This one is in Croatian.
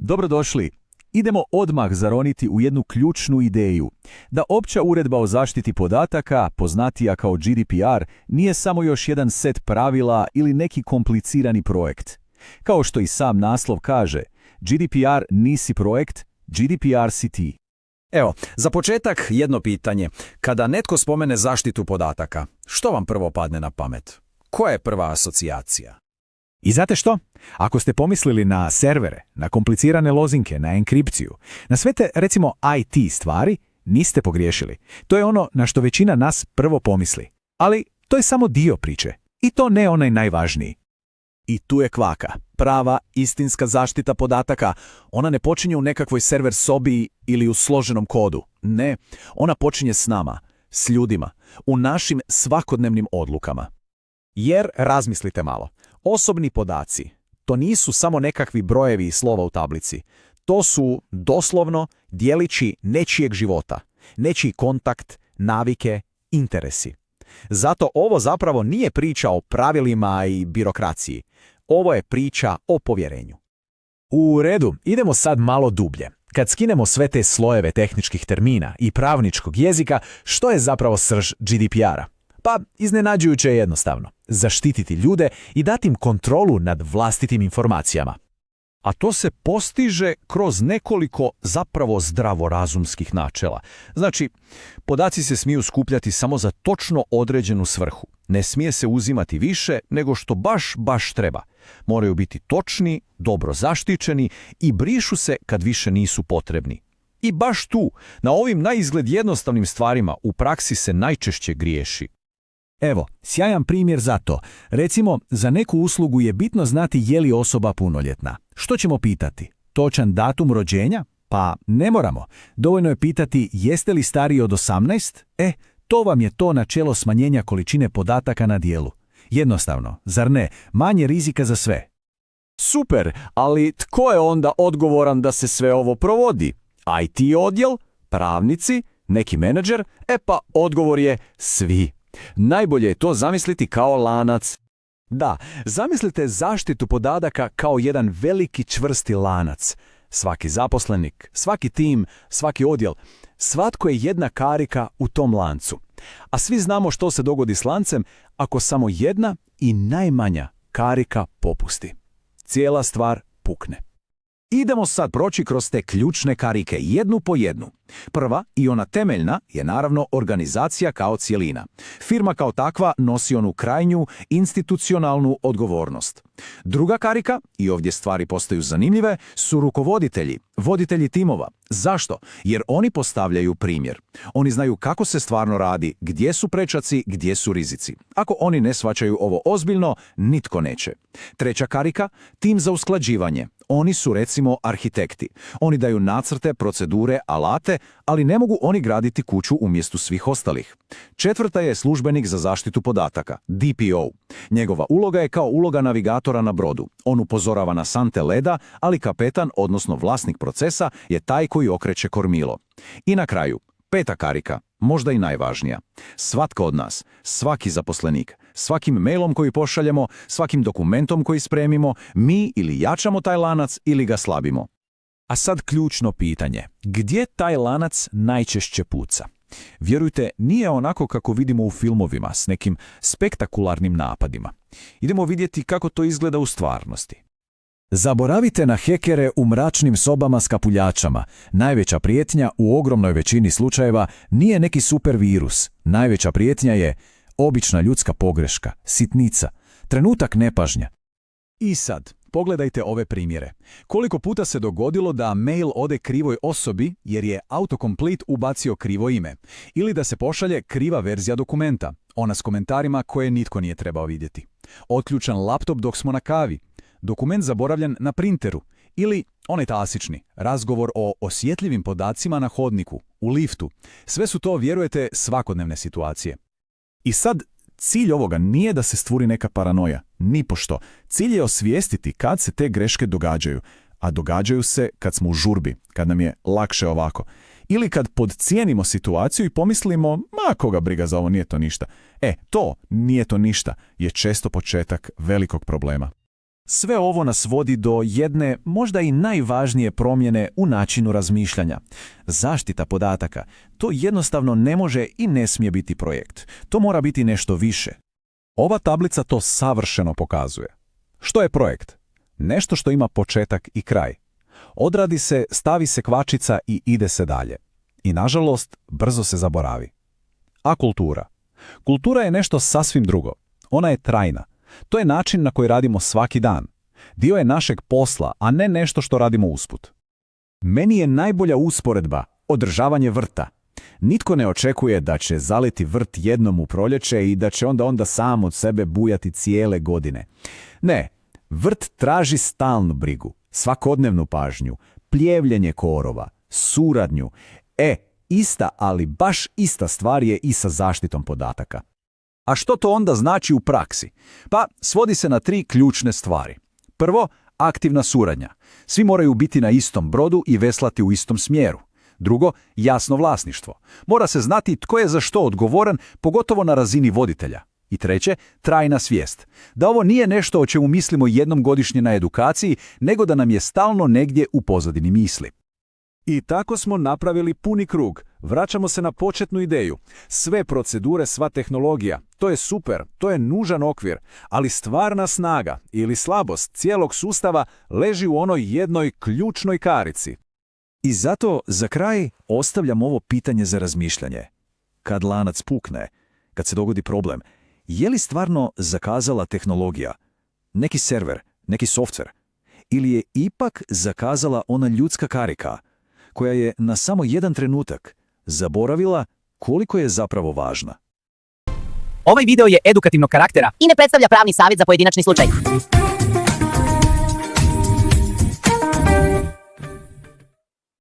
Dobrodošli. Idemo odmah zaroniti u jednu ključnu ideju. Da opća uredba o zaštiti podataka, poznatija kao GDPR, nije samo još jedan set pravila ili neki komplicirani projekt. Kao što i sam naslov kaže, GDPR nisi projekt, GDPR si ti. Evo, za početak jedno pitanje. Kada netko spomene zaštitu podataka, što vam prvo padne na pamet? Koja je prva asocijacija? I znate što? Ako ste pomislili na servere, na komplicirane lozinke, na enkripciju, na sve te, recimo, IT stvari, niste pogriješili. To je ono na što većina nas prvo pomisli. Ali to je samo dio priče. I to ne onaj najvažniji. I tu je kvaka. Prava, istinska zaštita podataka. Ona ne počinje u nekakvoj server sobi ili u složenom kodu. Ne, ona počinje s nama, s ljudima, u našim svakodnevnim odlukama. Jer, razmislite malo, osobni podaci, to nisu samo nekakvi brojevi i slova u tablici. To su, doslovno, dijelići nečijeg života, nečiji kontakt, navike, interesi. Zato ovo zapravo nije priča o pravilima i birokraciji. Ovo je priča o povjerenju. U redu, idemo sad malo dublje. Kad skinemo sve te slojeve tehničkih termina i pravničkog jezika, što je zapravo srž GDPR-a? Pa, iznenađujuće je jednostavno. Zaštititi ljude i dati im kontrolu nad vlastitim informacijama. A to se postiže kroz nekoliko zapravo zdravorazumskih načela. Znači, podaci se smiju skupljati samo za točno određenu svrhu. Ne smije se uzimati više nego što baš treba. Moraju biti točni, dobro zaštićeni i brišu se kad više nisu potrebni. I baš tu, na ovim naizgled jednostavnim stvarima, u praksi se najčešće griješi. Evo, sjajan primjer za to. Recimo, za neku uslugu je bitno znati je li osoba punoljetna. Što ćemo pitati? Točan datum rođenja? Pa ne moramo. Dovoljno je pitati jeste li stariji od 18? To vam je to načelo smanjenja količine podataka na dijelu. Jednostavno, zar ne? Manje rizika za sve. Super, ali tko je onda odgovoran da se sve ovo provodi? IT odjel? Pravnici? Neki menadžer? Pa odgovor je svi. Najbolje je to zamisliti kao lanac. Da, zamislite zaštitu podataka kao jedan veliki čvrsti lanac. Svaki zaposlenik, svaki tim, svaki odjel, svatko je jedna karika u tom lancu. A svi znamo što se dogodi s lancem ako samo jedna i najmanja karika popusti. Cijela stvar pukne. Idemo sad proći kroz te ključne karike, jednu po jednu. Prva i ona temeljna je naravno organizacija kao cjelina. Firma kao takva nosi onu krajnju institucionalnu odgovornost. Druga karika, i ovdje stvari postaju zanimljive, su rukovoditelji, voditelji timova. Zašto? Jer oni postavljaju primjer. Oni znaju kako se stvarno radi, gdje su prečaci, gdje su rizici. Ako oni ne shvaćaju ovo ozbiljno, nitko neće. Treća karika, tim za usklađivanje. Oni su recimo arhitekti. Oni daju nacrte, procedure, alate, ali ne mogu oni graditi kuću umjesto svih ostalih. Četvrta je službenik za zaštitu podataka, DPO. Njegova uloga je kao uloga navigatora na brodu. On upozorava na sante leda, ali kapetan, odnosno vlasnik procesa, je taj koji okreće kormilo. I na kraju, peta karika, možda i najvažnija. Svatko od nas, svaki zaposlenik, svakim mailom koji pošaljemo, svakim dokumentom koji spremimo, mi ili jačamo taj lanac ili ga slabimo. A sad ključno pitanje. Gdje taj lanac najčešće puca? Vjerujte, nije onako kako vidimo u filmovima s nekim spektakularnim napadima. Idemo vidjeti kako to izgleda u stvarnosti. Zaboravite na hekere u mračnim sobama s kapuljačama. Najveća prijetnja u ogromnoj većini slučajeva nije neki super virus. Najveća prijetnja je obična ljudska pogreška, sitnica, trenutak nepažnja. I sad, pogledajte ove primjere. Koliko puta se dogodilo da mail ode krivoj osobi jer je autocomplete ubacio krivo ime, ili da se pošalje kriva verzija dokumenta, ona s komentarima koje nitko nije trebao vidjeti. Otključan laptop dok smo na kavi, dokument zaboravljen na printeru, ili onaj klasični, razgovor o osjetljivim podacima na hodniku, u liftu. Sve su to, vjerujete, svakodnevne situacije. I sad, cilj ovoga nije da se stvori neka paranoja, nipošto. Cilj je osvijestiti kad se te greške događaju, a događaju se kad smo u žurbi, kad nam je lakše ovako. Ili kad podcijenimo situaciju i pomislimo, ma koga briga za ovo, nije to ništa. To, nije to ništa, je često početak velikog problema. Sve ovo nas vodi do jedne, možda i najvažnije promjene u načinu razmišljanja. Zaštita podataka. To jednostavno ne može i ne smije biti projekt. To mora biti nešto više. Ova tablica to savršeno pokazuje. Što je projekt? Nešto što ima početak i kraj. Odradi se, stavi se kvačica i ide se dalje. I nažalost, brzo se zaboravi. A kultura? Kultura je nešto sasvim drugo. Ona je trajna. To je način na koji radimo svaki dan. Dio je našeg posla, a ne nešto što radimo usput. Meni je najbolja usporedba održavanje vrta. Nitko ne očekuje da će zaliti vrt jednom u proljeće i da će onda sam od sebe bujati cijele godine. Ne, vrt traži stalnu brigu, svakodnevnu pažnju, pljevljenje korova, suradnju. Ista, ali baš ista stvar je i sa zaštitom podataka. A što to onda znači u praksi? Pa, svodi se na 3 ključne stvari. Prvo, aktivna suradnja. Svi moraju biti na istom brodu i veslati u istom smjeru. Drugo, jasno vlasništvo. Mora se znati tko je za što odgovoran, pogotovo na razini voditelja. I treće, trajna svijest. Da ovo nije nešto o čemu mislimo jednom godišnje na edukaciji, nego da nam je stalno negdje u pozadini misli. I tako smo napravili puni krug. Vraćamo se na početnu ideju. Sve procedure, sva tehnologija, to je super, to je nužan okvir, ali stvarna snaga ili slabost cijelog sustava leži u onoj jednoj ključnoj karici. I zato za kraj ostavljam ovo pitanje za razmišljanje. Kad lanac pukne, kad se dogodi problem, je li stvarno zakazala tehnologija, neki server, neki softver, ili je ipak zakazala ona ljudska karika koja je na samo jedan trenutak zaboravila koliko je zapravo važna? Ovaj video je edukativnog karaktera i ne predstavlja pravni savjet za pojedinačni slučaj.